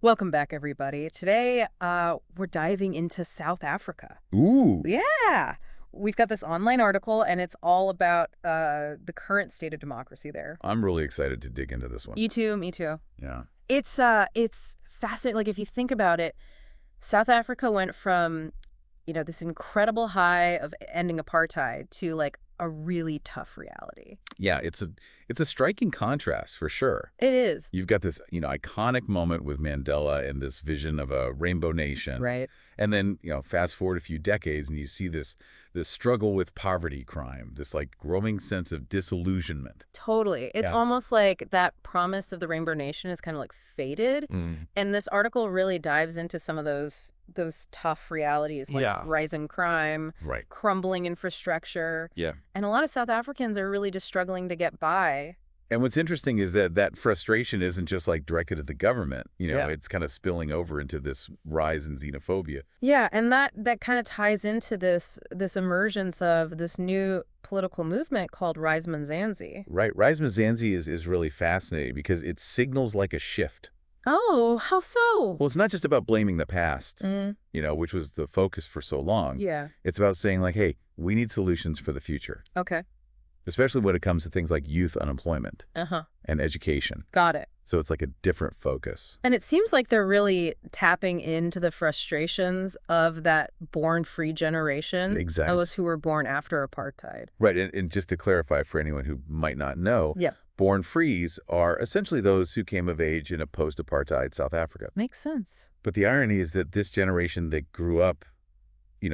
Welcome back, everybody. Today, we're diving into South Africa. Ooh, Yeah, we've got this online article, and it's all about the current state of democracy there. I'm really excited to dig into this one. Me too, me too. Yeah. It's fascinating. Like, if you think about it, South Africa went from, this incredible high of ending apartheid to like a really tough reality. Yeah, it's a striking contrast for sure. It is. You've got this, iconic moment with Mandela and this vision of a rainbow nation. Right. And then, fast forward a few decades and you see this struggle with poverty crime, this like growing sense of disillusionment. Totally. It's Yeah. almost like that promise of the Rainbow Nation is kind of like faded. And this article really dives into some of those tough realities like Yeah. rising crime, Right. crumbling infrastructure. Yeah. And a lot of South Africans are really just struggling to get by. And what's interesting is that frustration isn't just like directed at the government. Yeah. It's kind of spilling over into this rise in xenophobia. Yeah, and that kind of ties into this emergence of this new political movement called Rise Mzansi. Right. Rise Mzansi is really fascinating because it signals like a shift. Oh, how so? Well, it's not just about blaming the past, Mm, which was the focus for so long. yeah. It's about saying like, hey, we need solutions for the future, Okay. especially when it comes to things like youth unemployment Uh-huh. and education. Got it. So it's like a different focus. And it seems like they're really tapping into the frustrations of that born-free generation. Exactly. Those who were born after apartheid. Right. And just to clarify for anyone who might not know, Yeah. born frees are essentially those who came of age in a post-apartheid South Africa. Makes sense. But the irony is that this generation that grew up,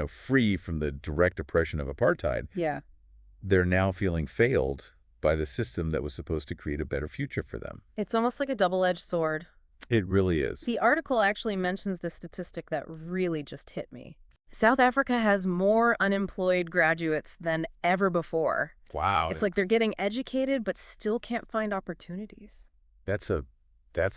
free from the direct oppression of apartheid, Yeah. they're now feeling failed by the system that was supposed to create a better future for them. It's almost like a double-edged sword. It really is. The article actually mentions the statistic that really just hit me. South Africa has more unemployed graduates than ever before. Wow. It's like they're getting educated but still can't find opportunities. That's a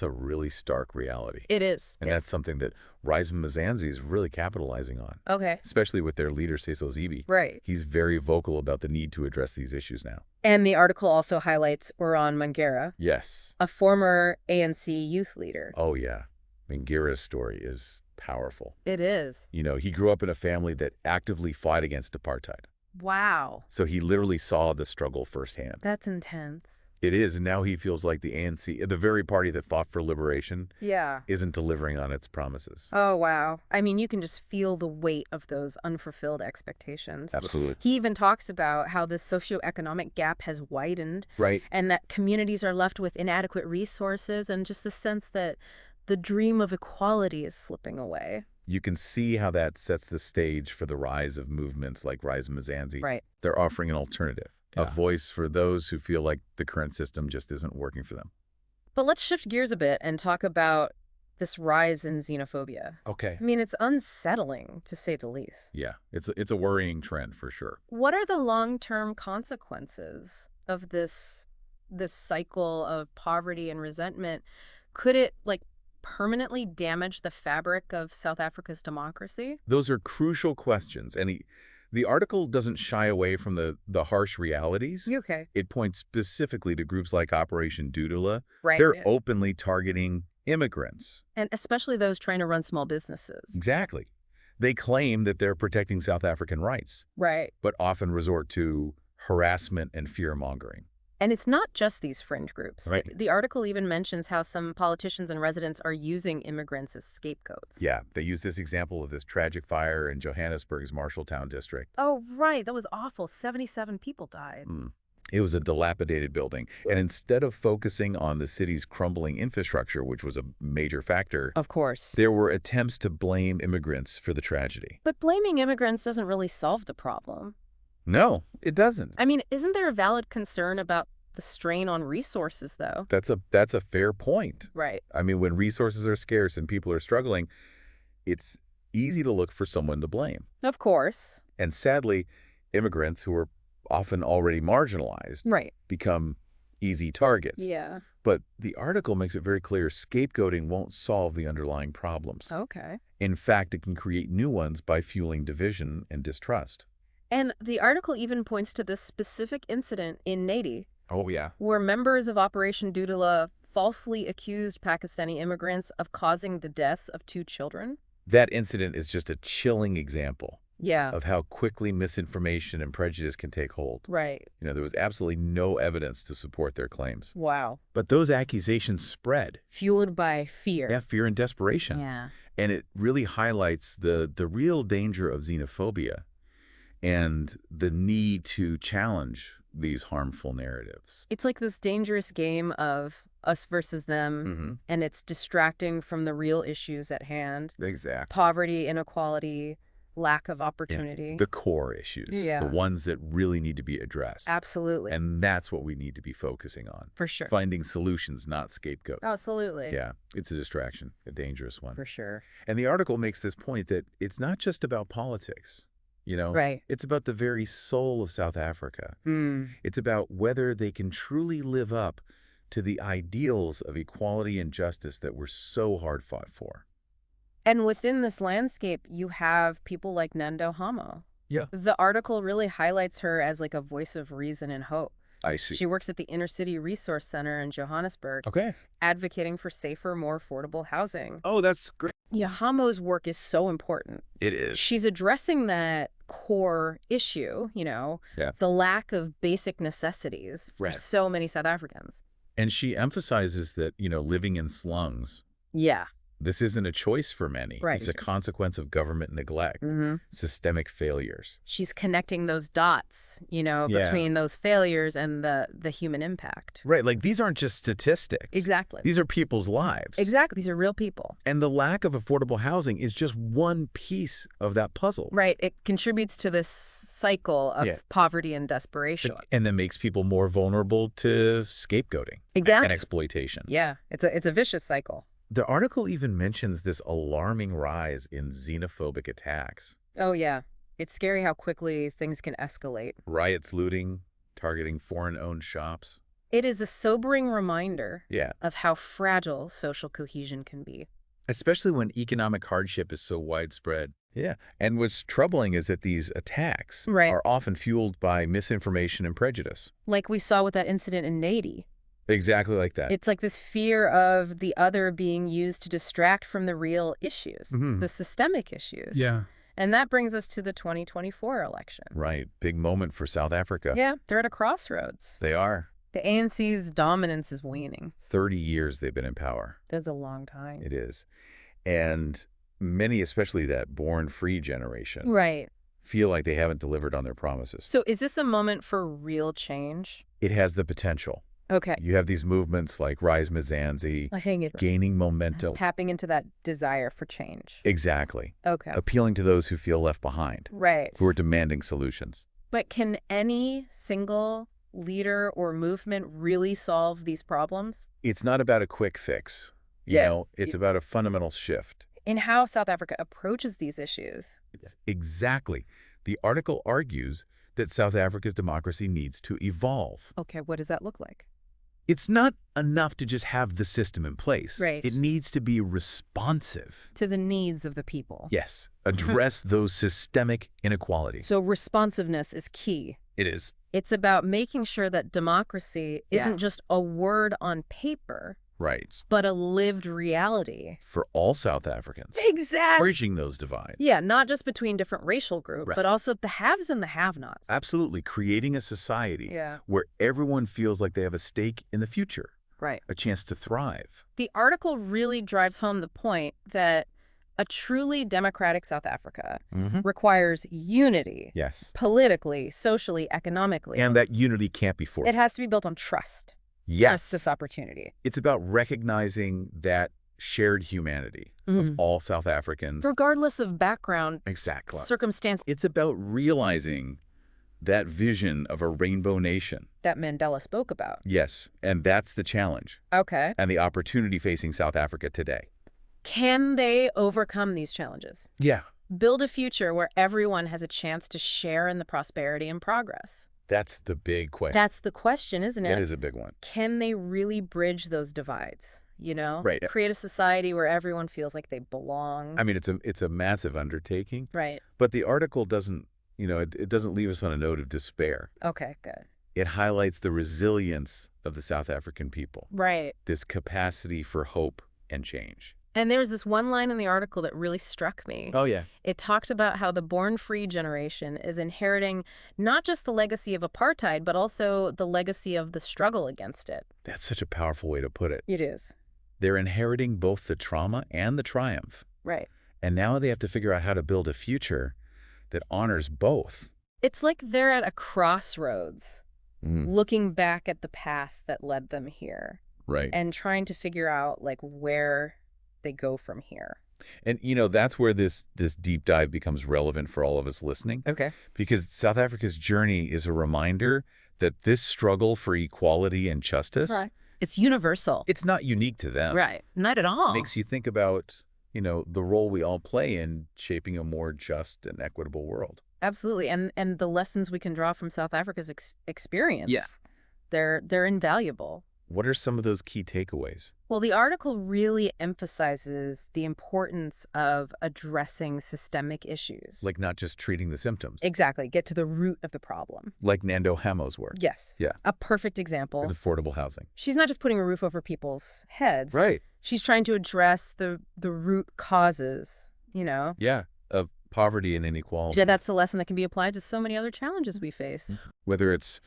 really stark reality. It is. And that's something that Rise Mzansi is really capitalizing on, Okay. especially with their leader, Cecil Zibi. Right. He's very vocal about the need to address these issues now. And the article also highlights Oran Mangera, Yes. a former ANC youth leader. Oh, yeah. Mangira's story is powerful. It is. He grew up in a family that actively fought against apartheid. Wow. So he literally saw the struggle firsthand. That's intense. It is, and now he feels like the ANC, the very party that fought for liberation, Yeah. isn't delivering on its promises. Oh, wow. I mean, you can just feel the weight of those unfulfilled expectations. Absolutely. He even talks about how this socioeconomic gap has widened Right. and that communities are left with inadequate resources and just the sense that the dream of equality is slipping away. You can see how that sets the stage for the rise of movements like Rise Mzansi. Right. They're offering an alternative, a Yeah. voice for those who feel like the current system just isn't working for them. But let's shift gears a bit and talk about this rise in xenophobia. Okay. I mean, it's unsettling, to say the least. Yeah, it's a worrying trend for sure. What are the long-term consequences of this cycle of poverty and resentment? Could it, like, permanently damage the fabric of South Africa's democracy? Those are crucial questions, and the article doesn't shy away from the harsh realities. Okay. It points specifically to groups like Operation Doodle. Right. They're openly targeting immigrants. And especially those trying to run small businesses. Exactly. They claim that they're protecting South African rights, Right. but often resort to harassment and fear-mongering. And it's not just these fringe groups. Right. The article even mentions how some politicians and residents are using immigrants as scapegoats. Yeah, they use this example of this tragic fire in Johannesburg's Marshalltown district. Oh, right. That was awful. 77 people died. It was a dilapidated building, and instead of focusing on the city's crumbling infrastructure, which was a major factor, Of course. there were attempts to blame immigrants for the tragedy. But blaming immigrants doesn't really solve the problem. No, it doesn't. I mean, isn't there a valid concern about the strain on resources, though? That's a fair point. Right. I mean, when resources are scarce and people are struggling, it's easy to look for someone to blame. Of course. And sadly, immigrants who are often already marginalized Right. become easy targets. Yeah. But the article makes it very clear scapegoating won't solve the underlying problems. Okay. In fact, it can create new ones by fueling division and distrust. And the article even points to this specific incident in Haiti, Oh, yeah. where members of Operation Doodle falsely accused Pakistani immigrants of causing the deaths of 2 children? That incident is just a chilling example Yeah, of how quickly misinformation and prejudice can take hold. right. There was absolutely no evidence to support their claims. Wow. But those accusations spread. Fueled by fear. Yeah, fear and desperation. Yeah. And it really highlights the real danger of xenophobia and the need to challenge these harmful narratives. It's like this dangerous game of us versus them, and it's distracting from the real issues at hand. Exactly. Poverty, inequality, lack of Yeah. opportunity. The core issues, Yeah. the ones that really need to be addressed. Absolutely. And that's what we need to be focusing on. For sure. Finding solutions, not scapegoats. Absolutely. Yeah, it's a distraction, a dangerous one. For sure. And the article makes this point that it's not just about politics. Right. It's about the very soul of South Africa. Mm. It's about whether they can truly live up to the ideals of equality and justice that were so hard fought for. And within this landscape, you have people like Nando Hamo. Yeah. The article really highlights her as like a voice of reason and hope. I see. She works at the Inner City Resource Center in Johannesburg, Okay. advocating for safer, more affordable housing. Oh, that's great. Yeah, Hamo's work is so important. It is. She's addressing that core issue, Yeah. the lack of basic necessities for Right. so many South Africans. And she emphasizes that, living in slums, Yeah. this isn't a choice for many. Right. It's a consequence of government neglect, systemic failures. She's connecting those dots, between those failures and the human impact. Right, like these aren't just statistics. Exactly. These are people's lives. Exactly. These are real people. And the lack of affordable housing is just one piece of that puzzle. Right. It contributes to this cycle of Yeah. poverty and desperation. And then makes people more vulnerable to scapegoating Exactly. and exploitation. Yeah. It's a vicious cycle. The article even mentions this alarming rise in xenophobic attacks. Oh, yeah. It's scary how quickly things can escalate. Riots, looting, targeting foreign-owned shops. It is a sobering reminder Yeah. of how fragile social cohesion can be. Especially when economic hardship is so widespread. Yeah. And what's troubling is that these attacks Right. are often fueled by misinformation and prejudice. Like we saw with that incident in Haiti. Exactly like that. It's like this fear of the other being used to distract from the real issues, the systemic issues. Yeah. And that brings us to the 2024 election. Right. Big moment for South Africa. Yeah, they're at a crossroads. They are. The ANC's dominance is waning. 30 years they've been in power. That's a long time. It is. And many, especially that born-free generation, Right. feel like they haven't delivered on their promises. So is this a moment for real change? It has the potential. Okay. You have these movements like Rise Mzansi Hang it. gaining momentum. Tapping into that desire for change. Exactly. Okay. Appealing to those who feel left behind, Right. who are demanding solutions. But can any single leader or movement really solve these problems? It's not about a quick fix. It's about a fundamental shift. In how South Africa approaches these issues. Exactly. The article argues that South Africa's democracy needs to evolve. Okay, what does that look like? It's not enough to just have the system in place. Right. It needs to be responsive. To the needs of the people. Yes. Address those systemic inequalities. So responsiveness is key. It is. It's about making sure that democracy isn't just a word on paper, Right. but a lived reality. For all South Africans. Exactly. Bridging those divides. Yeah, not just between different racial groups, Right. but also the haves and the have-nots. Absolutely. Creating a society Yeah. where everyone feels like they have a stake in the future, Right. a chance to thrive. The article really drives home the point that a truly democratic South Africa requires unity. Yes. Politically, socially, economically. And that unity can't be forced. It has to be built on trust. Yes. Justice, opportunity. It's about recognizing that shared humanity of all South Africans. Regardless of background, Exactly. circumstance. It's about realizing that vision of a rainbow nation. That Mandela spoke about. Yes, and that's the challenge Okay. and the opportunity facing South Africa today. Can they overcome these challenges? Yeah, Build a future where everyone has a chance to share in the prosperity and progress. that's the big question. That's the question, isn't it? That is a big one. Can they really bridge those divides? Right. Create a society where everyone feels like they belong. I mean, it's a massive undertaking, Right. but the article doesn't, it doesn't leave us on a note of despair. Okay, good. It highlights the resilience of the South African people, Right. this capacity for hope and change. And there was this one line in the article that really struck me. Oh, yeah. It talked about how the born-free generation is inheriting not just the legacy of apartheid, but also the legacy of the struggle against it. That's such a powerful way to put it. It is. They're inheriting both the trauma and the triumph. Right. And now they have to figure out how to build a future that honors both. It's like they're at a crossroads, looking back at the path that led them here Right. and trying to figure out, like, where they go from here. And, that's where this deep dive becomes relevant for all of us listening. Okay. Because South Africa's journey is a reminder that this struggle for equality and justice, It's universal. it's not unique to them. Right. Not at all. Makes you think about, the role we all play in shaping a more just and equitable world. Absolutely. And the lessons we can draw from South Africa's experience. Yeah. They're invaluable. What are some of those key takeaways? Well, the article really emphasizes the importance of addressing systemic issues. Like not just treating the symptoms. Exactly. Get to the root of the problem. Like Nando Hamo's work. Yes. Yeah. A perfect example. With affordable housing. She's not just putting a roof over people's heads. Right. She's trying to address the root causes, Yeah. Of poverty and inequality. Yeah, that's a lesson that can be applied to so many other challenges we face. Whether it's,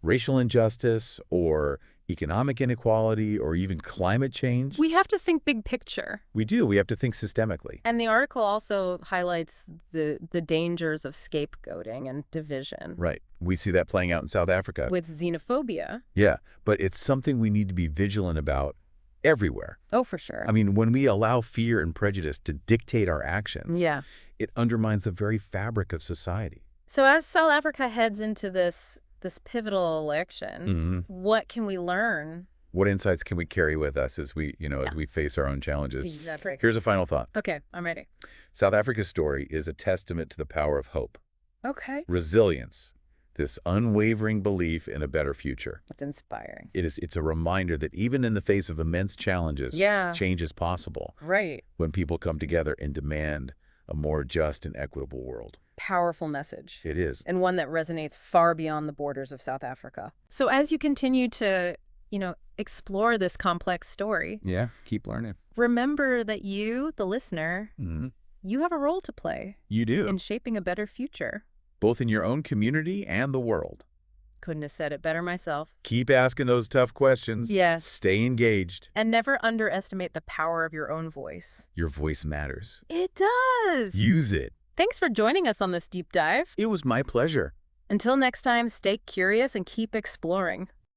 racial injustice or economic inequality or even climate change. We have to think big picture. We do. We have to think systemically. And the article also highlights the dangers of scapegoating and division. Right. We see that playing out in South Africa. With xenophobia. Yeah. But it's something we need to be vigilant about everywhere. Oh, for sure. I mean, when we allow fear and prejudice to dictate our actions, yeah. it undermines the very fabric of society. So as South Africa heads into this pivotal election, what can we learn? What insights can we carry with us as we, as we face our own challenges? Exactly. Here's a final thought. Okay, I'm ready. South Africa's story is a testament to the power of hope, Okay. resilience, this unwavering belief in a better future. That's inspiring. It's a reminder that even in the face of immense challenges, change is possible. Right. When people come together and demand a more just and equitable world. Powerful message. It is. And one that resonates far beyond the borders of South Africa. So as you continue to, explore this complex story, Yeah, keep learning. remember that you, the listener, you have a role to play. You do. In shaping a better future. Both in your own community and the world. Couldn't have said it better myself. Keep asking those tough questions. Yes. Stay engaged. And never underestimate the power of your own voice. Your voice matters. It does. Use it. Thanks for joining us on this deep dive. It was my pleasure. Until next time, stay curious and keep exploring.